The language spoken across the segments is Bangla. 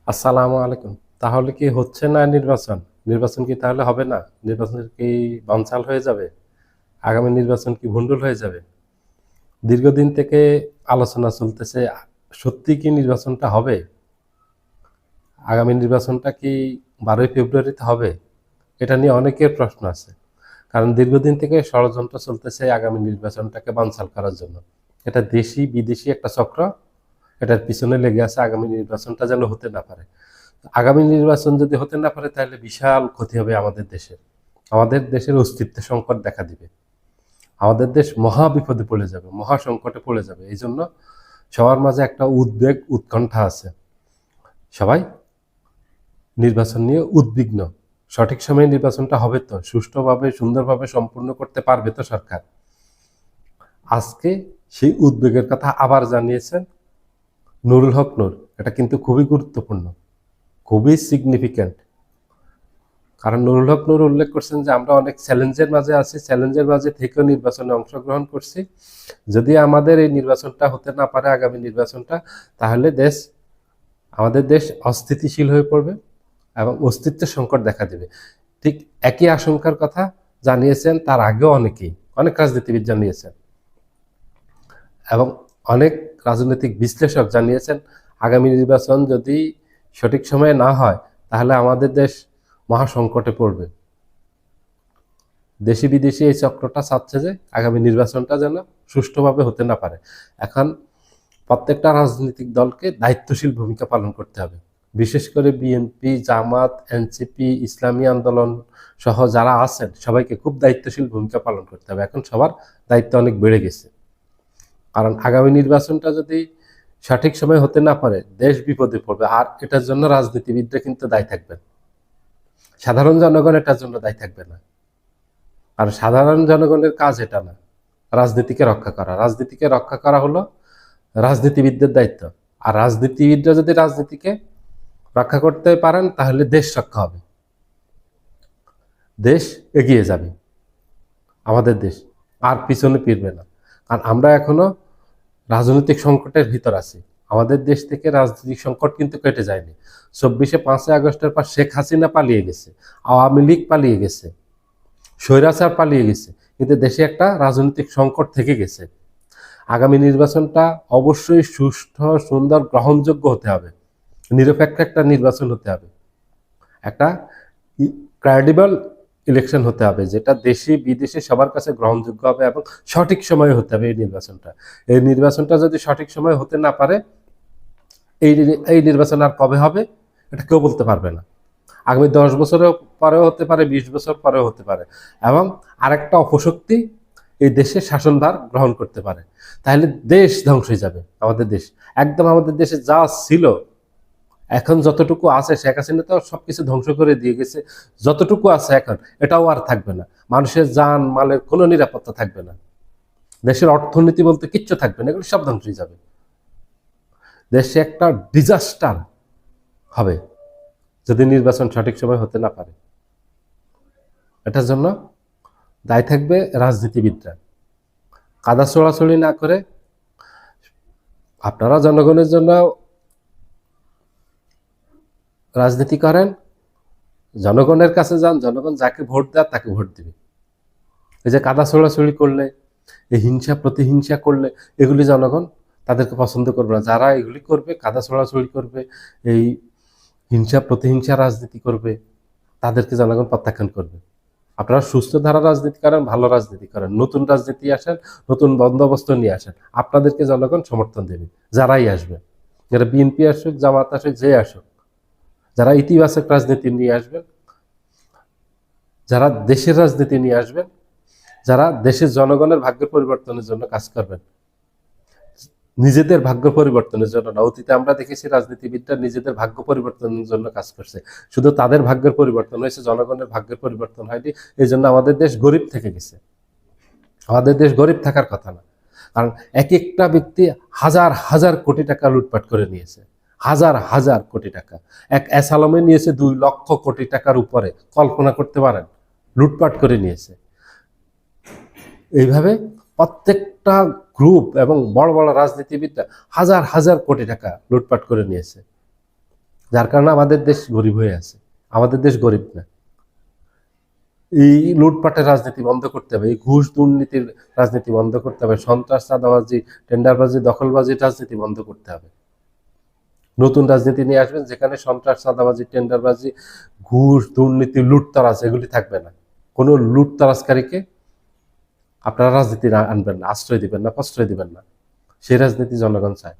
আসসালামু আলাইকুম। তাহলে কি হচ্ছে না নির্বাচন? নির্বাচন কি তাহলে হবে না? নির্বাচন কি বানচাল হয়ে যাবে? আগামী নির্বাচন কি ভণ্ডুল হয়ে যাবে? দীর্ঘদিন থেকে আলোচনা চলতেছে। সত্যি কি নির্বাচনটা হবে? আগামী নির্বাচনটা কি 12ই ফেব্রুয়ারিতে হবে? এটা নিয়ে অনেকের প্রশ্ন আছে। কারণ দীর্ঘদিন থেকে ষড়যন্ত্র চলতেছে আগামী নির্বাচনটাকে বানচাল করার জন্য। এটা দেশি বিদেশি একটা চক্র। এটার পিছনে লেগে আছে আগামী নির্বাচনটা যেন হতে না পারে। আগামী নির্বাচন যদি হতে না পারে তাহলে বিশাল ক্ষতি হবে আমাদের দেশের। আমাদের দেশের অস্তিত্ব সংকট দেখা দিবে। আমাদের দেশ মহা বিপদে পড়ে যাবে, মহা সংকটে পড়ে যাবে। এই জন্য সবার মাঝে একটা উদ্বেগ উৎকণ্ঠা আছে। সবাই নির্বাচন নিয়ে উদ্বিগ্ন। সঠিক সময়ে নির্বাচনটা হবে তো, সুষ্ঠুভাবে সুন্দরভাবে সম্পূর্ণ করতে পারবে তো সরকার? আজকে সেই উদ্বেগের কথা আবার জানিয়েছেন নুরুল হক নূর। এটা কিন্তু খুবই গুরুত্বপূর্ণ, খুবই সিগনিফিক্যান্ট। কারণ নুরুল হক নূর উল্লেখ করছেন যে আমরা অনেক চ্যালেঞ্জের মাঝে আছি, চ্যালেঞ্জের মাঝে থেকেও নির্বাচনে অংশগ্রহণ করছি। যদি আমাদের এই নির্বাচনটা হতে না পারে, আগামী নির্বাচনটা, তাহলে আমাদের দেশ অস্থিতিশীল হয়ে পড়বে এবং অস্তিত্বের সংকট দেখা দেবে। ঠিক একই আশঙ্কার কথা জানিয়েছেন তার আগেও অনেক রাজনীতিবিদ জানিয়েছেন এবং অনেক রাজনৈতিক বিশ্লেষক জানিয়েছেন আগামী নির্বাচন যদি সঠিক সময়ে না হয় তাহলে আমাদের দেশ মহাসংকটে পড়বে। দেশি বিদেশি এই চক্রটা চাচ্ছে যে আগামী নির্বাচনটা যেন সুষ্ঠুভাবে হতে না পারে। এখন প্রত্যেকটা রাজনৈতিক দলকে দায়িত্বশীল ভূমিকা পালন করতে হবে। বিশেষ করে বিএনপি, জামাত, এনসিপি, ইসলামী আন্দোলন সহ যারা আছেন সবাইকে খুব দায়িত্বশীল ভূমিকা পালন করতে হবে। এখন সবার দায়িত্ব অনেক বেড়ে গেছে। কারণ আগামী নির্বাচনটা যদি সঠিক সময় হতে না পারে দেশ বিপদে পড়বে। আর এটার জন্য রাজনীতিবিদরা কিন্তু দায়ী থাকবেন, সাধারণ জনগণ এটার জন্য দায়ী থাকবে না। আর সাধারণ জনগণের কাজ এটা না রাজনীতিকে রক্ষা করা। রাজনীতিকে রক্ষা করা হলো রাজনীতিবিদদের দায়িত্ব। আর রাজনীতিবিদরা যদি রাজনীতিকে রক্ষা করতে পারেন তাহলে দেশ রক্ষা হবে, দেশ এগিয়ে যাবে, আমাদের দেশ আর পিছনে ফিরবে না। কারণ আমরা এখনো রাজনৈতিক সংকটের ভিতর আছি। আমাদের দেশ থেকে রাজনৈতিক সংকট কিন্তু কেটে যায়নি। 5ই আগস্টের পর শেখ হাসিনা পালিয়ে গেছে, আওয়ামী লীগ পালিয়ে গেছে, স্বৈরাচার পালিয়ে গেছে, কিন্তু দেশে একটা রাজনৈতিক সংকট থেকে গেছে। আগামী নির্বাচনটা অবশ্যই সুষ্ঠু, সুন্দর, গ্রহণযোগ্য হতে হবে। নিরপেক্ষ একটা নির্বাচন হতে হবে, একটা ক্রেডিবল ইলেকশন হতে হবে, যেটা দেশি বিদেশি সবার কাছে গ্রহণযোগ্য হবে এবং সঠিক সময়ে হতে হবে। এই নির্বাচনটা যদি সঠিক সময়ে হতে না পারে এই এই নির্বাচন আর কবে হবে এটা কেউ বলতে পারবে না। আগামী 10 বছরেও পরেও হতে পারে, 20 বছর পরেও হতে পারে। এবং আরেকটা অপশক্তি এই দেশের শাসনভার গ্রহণ করতে পারে, তাহলে দেশ ধ্বংস হয়ে যাবে। আমাদের দেশ একদম, আমাদের দেশে যা ছিল এখন যতটুকু আছে, শেখ হাসিনা তো সবকিছু ধ্বংস করে দিয়ে গেছে। যতটুকু আছে এখন এটাও আর থাকবে না। মানুষের জান মালের কোনো নিরাপত্তা থাকবে না, দেশের অর্থনীতি বলতে কিচ্ছু থাকবে না, এগুলো সব ধ্বংস হয়ে যাবে। দেশে একটা ডিজাস্টার হবে যদি নির্বাচন সঠিক সময় হতে না পারে। এটার জন্য দায়ী থাকবে রাজনীতিবিদরা। কাদা ছোড়াছড়ি না করে আপনারা জনগণের জন্য রাজনীতি করেন, জনগণের কাছে যান, জনগণ যাকে ভোট দেয় তাকে ভোট দিবে। এই যে কাদা ছোড়াছড়ি করলে, এই হিংসা প্রতিহিংসা করলে, এগুলি জনগণ তাদেরকে পছন্দ করবে না। যারা এগুলি করবে, কাদা ছোড়াছড়ি করবে, এই হিংসা প্রতিহিংসা রাজনীতি করবে, তাদেরকে জনগণ প্রত্যাখ্যান করবে। আপনারা সুস্থ ধারা রাজনীতি করেন, ভালো রাজনীতি করেন, নতুন রাজনীতি আসেন, নতুন বন্দোবস্ত নিয়ে আসেন, আপনাদেরকে জনগণ সমর্থন দেবে। যারাই আসবে, যারা বিএনপি আসুক, জামাত আসুক, যে আসুক, যারা ইতিবাচক রাজনীতি নিয়ে আসবেন, যারা দেশের রাজনীতি নিয়ে আসবেন, যারা দেশের জনগণের ভাগ্য পরিবর্তনের জন্য কাজ করবেন, নিজেদের ভাগ্য পরিবর্তনের জন্য না। অতীতে আমরা দেখেছি রাজনীতিবিদরা নিজেদের ভাগ্য পরিবর্তনের জন্য কাজ করছে, শুধু তাদের ভাগ্যের পরিবর্তন হয়েছে, জনগণের ভাগ্যের পরিবর্তন হয়নি। এই জন্য আমাদের দেশ গরিব থেকে গেছে। আমাদের দেশ গরিব থাকার কথা না, কারণ এক একটা ব্যক্তি হাজার হাজার কোটি টাকা লুটপাট করে নিয়েছে, হাজার হাজার কোটি টাকা। এক অ্যাসালমে নিয়েছে 2 লক্ষ কোটি টাকার উপরে, কল্পনা করতে পারেন, লুটপাট করে নিয়েছে। এইভাবে প্রত্যেকটা গ্রুপ এবং বড় বড় রাজনীতিবিদরা হাজার হাজার কোটি টাকা লুটপাট করে নিয়েছে। যার কারণে আমাদের দেশ গরিব হয়ে আছে। আমাদের দেশ গরিব না। এই লুটপাটের রাজনীতি বন্ধ করতে হবে, এই ঘুষ দুর্নীতির রাজনীতি বন্ধ করতে হবে, সন্ত্রাস, চাঁদাবাজি, টেন্ডারবাজি, দখলবাজির রাজনীতি বন্ধ করতে হবে। নতুন রাজনীতি নিয়ে আসবেন যেখানে সন্ত্রাস, চাঁদাবাজি, টেন্ডারবাজি, ঘুষ, দুর্নীতি, লুটতরাজ এগুলি থাকবে না। কোনো লুটতরাজকারীকে আপনারা রাজনীতি আনবেন না, আশ্রয় দিবেন না, প্রশ্রয় দিবেন না। সেই রাজনীতি জনগণ চায়।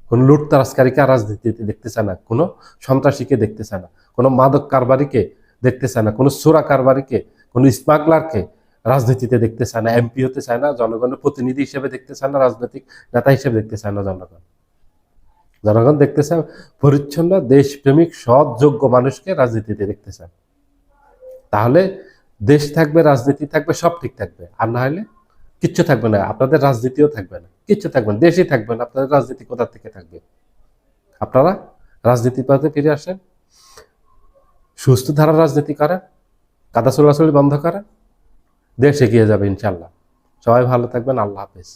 কোনো লুটতরাজকারীকে রাজনীতিতে দেখতে চায় না, কোনো সন্ত্রাসীকে দেখতে চায় না, কোনো মাদক কারবারিকে দেখতে চায় না, কোনো চোরা কারবারিকে, কোনো স্মাগলারকে রাজনীতিতে দেখতে চায় না, এমপি হতে চায় না, জনগণের প্রতিনিধি হিসেবে দেখতে চায় না, রাজনৈতিক নেতা হিসেবে দেখতে চায় না। জনগণ জনগণ দেখতে চায় পরিচ্ছন্ন, দেশপ্রেমিক, সৎ, যোগ্য মানুষকে রাজনীতিতে দেখতে চায়। তাহলে দেশ থাকবে, রাজনীতি থাকবে, সব ঠিক থাকবে। আর না হলে কিচ্ছু থাকবে না, আপনাদের রাজনীতিও থাকবে না, কিচ্ছু থাকবে না, দেশই থাকবে না, আপনাদের রাজনীতি কোথা থেকে থাকবে? আপনারা রাজনীতির পথে ফিরে আসেন, সুস্থ ধারার রাজনীতি করেন, কাদা ছোড়াছড়ি বন্ধ করেন, দেশ এগিয়ে যাবে ইনশাল্লাহ। সবাই ভালো থাকবেন। আল্লাহ হাফেজ।